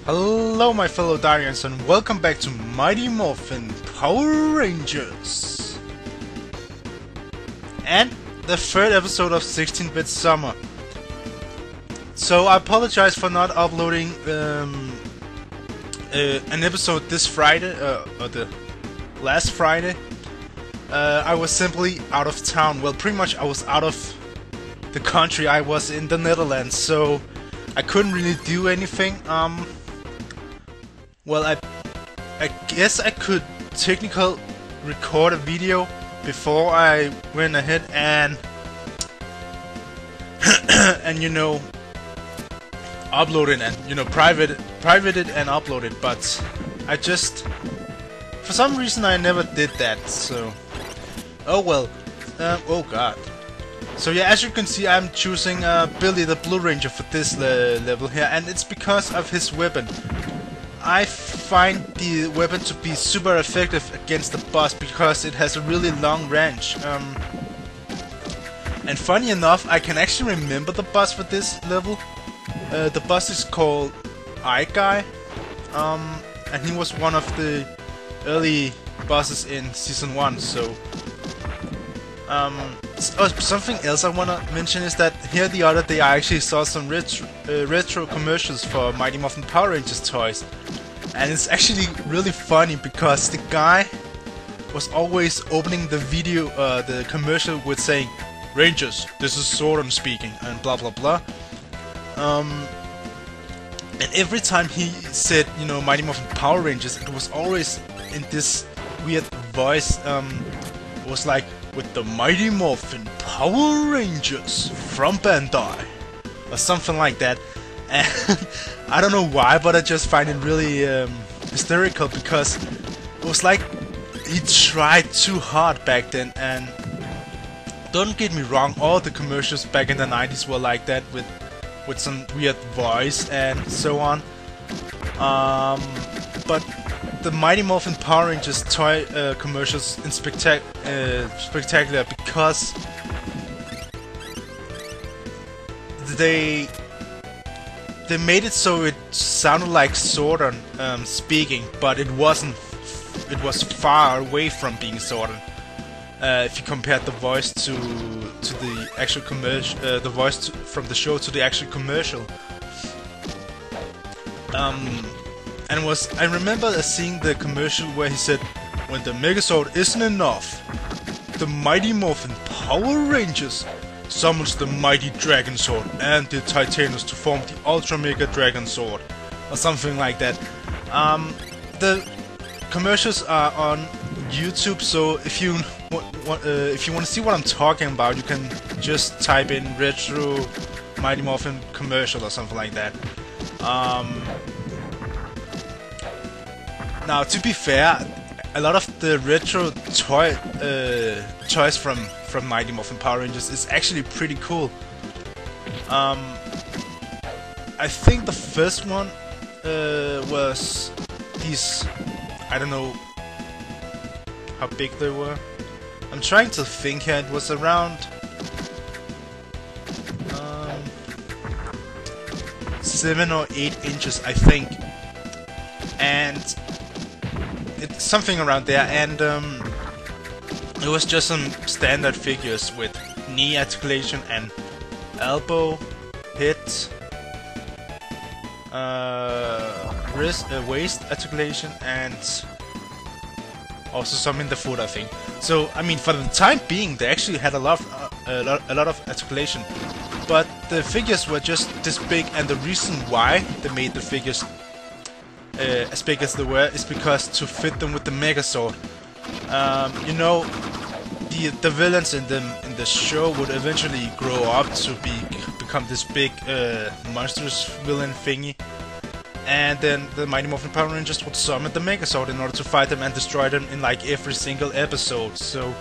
Hello my fellow Odairu and welcome back to Mighty Morphin Power Rangers! And the third episode of 16-bit Summer. So I apologize for not uploading an episode this Friday, or the last Friday. I was simply out of town. Well, pretty much I was out of the country. I was in the Netherlands, so I couldn't really do anything. Well, I guess I could technically record a video before I went ahead and and upload it and private it and upload it, but I just for some reason I never did that. So oh well. Oh god. So yeah, as you can see, I'm choosing Billy the Blue Ranger for this level here, and it's because of his weapon. I find the weapon to be super effective against the boss because it has a really long range. And funny enough, I can actually remember the boss for this level. The boss is called Eye Guy, and he was one of the early bosses in Season 1, so... something else I wanna mention is that here the other day I actually saw some retro commercials for Mighty Morphin Power Rangers toys, and it's actually really funny because the guy was always opening the video, the commercial with saying, "Rangers, this is Zord speaking," and blah blah blah. And every time he said, Mighty Morphin Power Rangers, it was always in this weird voice. It was like, "With the Mighty Morphin Power Rangers from Bandai," or something like that. And I don't know why, but I just find it really hysterical because it was like he tried too hard back then. And don't get me wrong, all the commercials back in the 90s were like that, with some weird voice and so on. But the Mighty Morphin Power Rangers toy commercials in spectacular because they made it so it sounded like Zord speaking, but it wasn't. It was far away from being Zord. If you compared the voice to the actual commercial, the voice from the show to the actual commercial. And I remember seeing the commercial where he said, "When the Megazord isn't enough, the Mighty Morphin Power Rangers summons the Mighty Dragon Sword and the Titanus to form the Ultra Mega Dragon Sword," or something like that. The commercials are on YouTube, so if you want to see what I'm talking about, you can just type in retro Mighty Morphin commercial or something like that. Now, to be fair, a lot of the retro toys from Mighty Morphin Power Rangers is actually pretty cool. I think the first one was these. I don't know how big they were. I'm trying to think here. It was around 7 or 8 inches, I think, and it's something around there. And it was just some standard figures with knee articulation and elbow, hip, wrist, waist articulation, and also some in the foot, I think. So I mean, for the time being, they actually had a lot of articulation, but the figures were just this big. And the reason why they made the figures as big as they were is because to fit them with the Megazord. The villains in the show would eventually grow up to become this big monstrous villain thingy, and then the Mighty Morphin Power Rangers would summon the Megazord in order to fight them and destroy them in like every single episode. So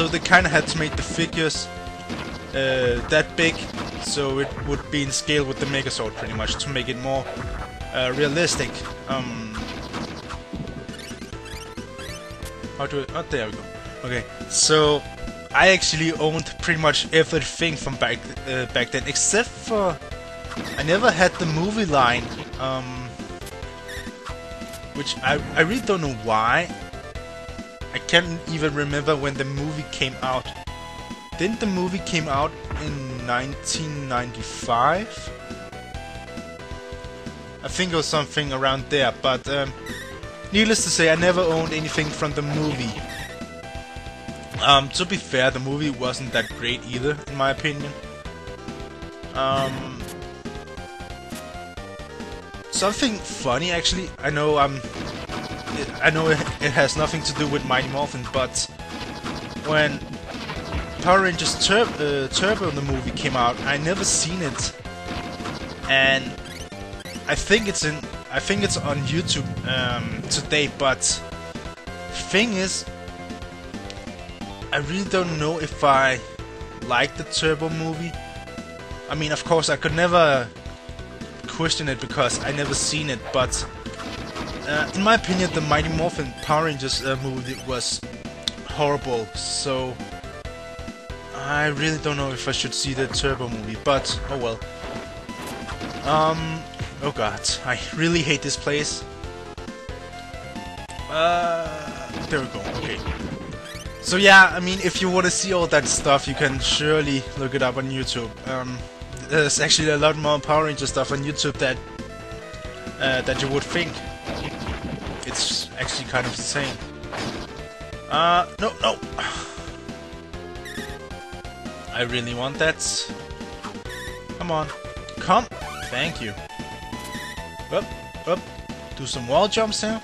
they kind of had to make the figures that big, so it would be in scale with the Megazord pretty much, to make it more realistic. How do I... Oh, there we go. Okay, so I actually owned pretty much everything from back then, except for I never had the movie line, which I really don't know why. I can't even remember when the movie came out. Didn't the movie came out in 1995? I think it was something around there, but needless to say, I never owned anything from the movie. To be fair, the movie wasn't that great either, in my opinion. Something funny, actually. I know it has nothing to do with Mighty Morphin, but when Power Rangers Turbo the movie came out, I never seen it, and I think it's on YouTube today. But thing is, I really don't know if I like the Turbo movie. I mean, of course, I could never question it because I never seen it, but in my opinion, the Mighty Morphin Power Rangers movie was horrible, so I really don't know if I should see the Turbo movie, but oh well. Oh god, I really hate this place. There we go, okay. So yeah, I mean, if you want to see all that stuff, you can surely look it up on YouTube. There's actually a lot more Power Ranger stuff on YouTube that you would think. It's actually kind of insane. No. I really want that. Come on. Come. Thank you. Up. Do some wall jumps here.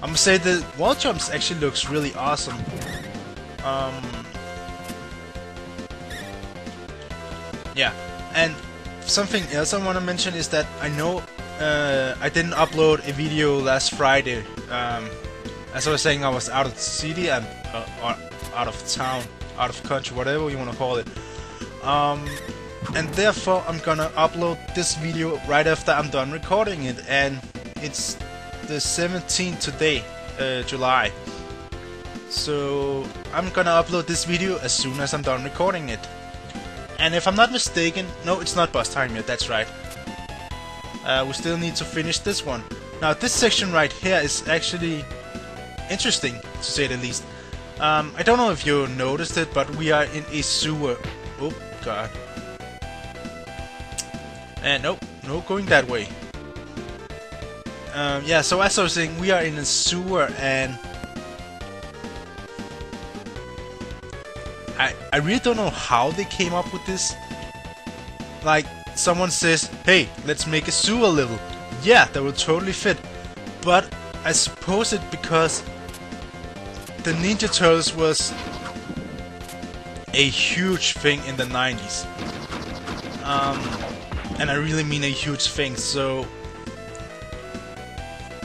I'm gonna say the wall jumps actually looks really awesome. Yeah. And something else I want to mention is that I know I didn't upload a video last Friday. As I was saying, I was out of the city and or out of town, out of country, whatever you want to call it. And therefore I'm gonna upload this video right after I'm done recording it, and it's the 17th today, July. So I'm gonna upload this video as soon as I'm done recording it. And if I'm not mistaken, no, it's not boss time yet, that's right. We still need to finish this one. Now this section right here is actually interesting, to say the least. I don't know if you noticed it, but we are in a sewer. Oh god. And nope, no going that way. Yeah, so as I was saying, we are in a sewer, and I really don't know how they came up with this. Like, someone says, hey, let's make a sewer level. Yeah, that would totally fit. But I suppose it's because the Ninja Turtles was a huge thing in the 90s. And I really mean a huge thing, so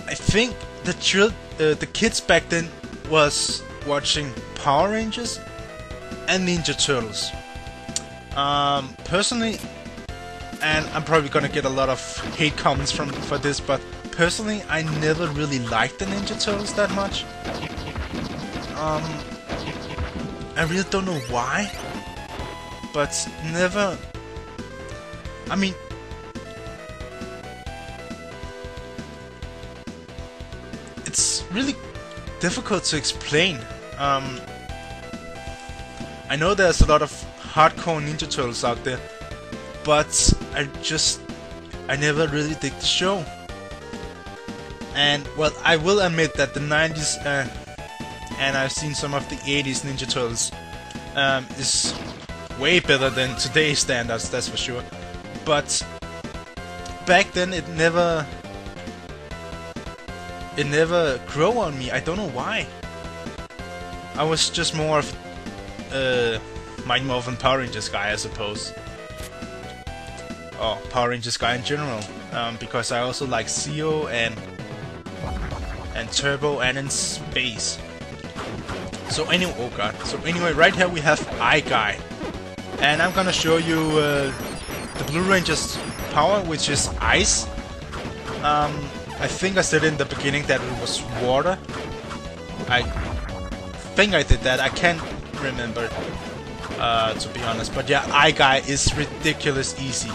I think the kids back then was watching Power Rangers and Ninja Turtles. Personally, and I'm probably gonna get a lot of hate comments for this, but personally, I never really liked the Ninja Turtles that much. I really don't know why, but never. I mean, it's really difficult to explain. I know there's a lot of hardcore Ninja Turtles out there, but I never really dig the show. And well, I will admit that the 90s and I've seen some of the 80s Ninja Turtles is way better than today's standards, that's for sure. But back then it never grew on me. I don't know why. I was just more of Mighty Morphin Power Rangers guy, I suppose. Or Power Rangers guy in general. Because I also like Zeo and Turbo and in space. So anyway, oh god. So anyway, right here we have iGuy. And I'm gonna show you the Blue Ranger's power, which is ice. I think I said in the beginning that it was water. I think I did that. I can't remember, to be honest. But yeah, iGuy is ridiculous easy.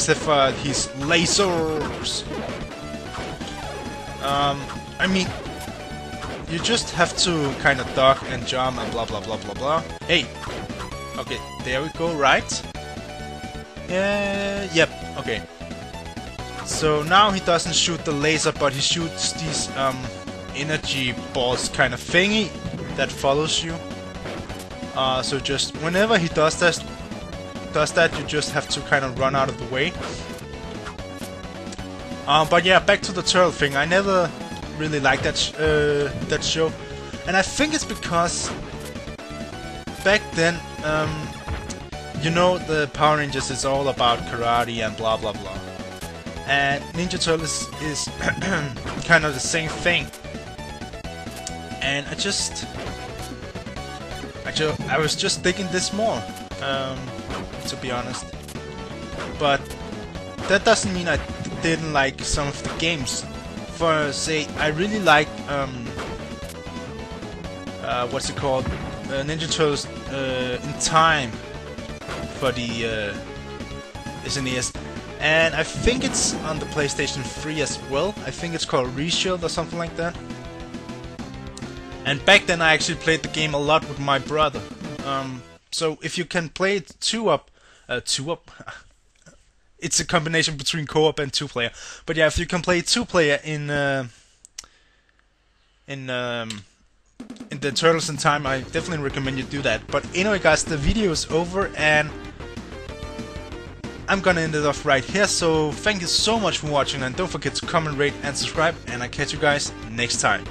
except for his lasers. I mean, you just have to kind of duck and jump and blah blah blah blah blah. Hey! Okay, there we go, right? Yep, okay. So now he doesn't shoot the laser, but he shoots these energy balls kind of thingy that follows you. So just whenever he does that, you just have to kind of run out of the way. But yeah, back to the turtle thing. I never really liked that show, and I think it's because back then, you know, the Power Rangers is all about karate and blah blah blah, and Ninja Turtles is kind of the same thing. And I was just digging this more, to be honest. But that doesn't mean I didn't like some of the games. For say, I really like what's it called, Ninja Turtles in Time for the SNES, and I think it's on the PlayStation 3 as well. I think it's called Reshield or something like that. And back then I actually played the game a lot with my brother. So if you can play it two-up, it's a combination between co-op and two-player. But yeah, if you can play two-player in the Turtles in Time, I definitely recommend you do that. But anyway, guys, the video is over, and I'm gonna end it off right here. So thank you so much for watching, and don't forget to comment, rate, and subscribe. And I catch you guys next time.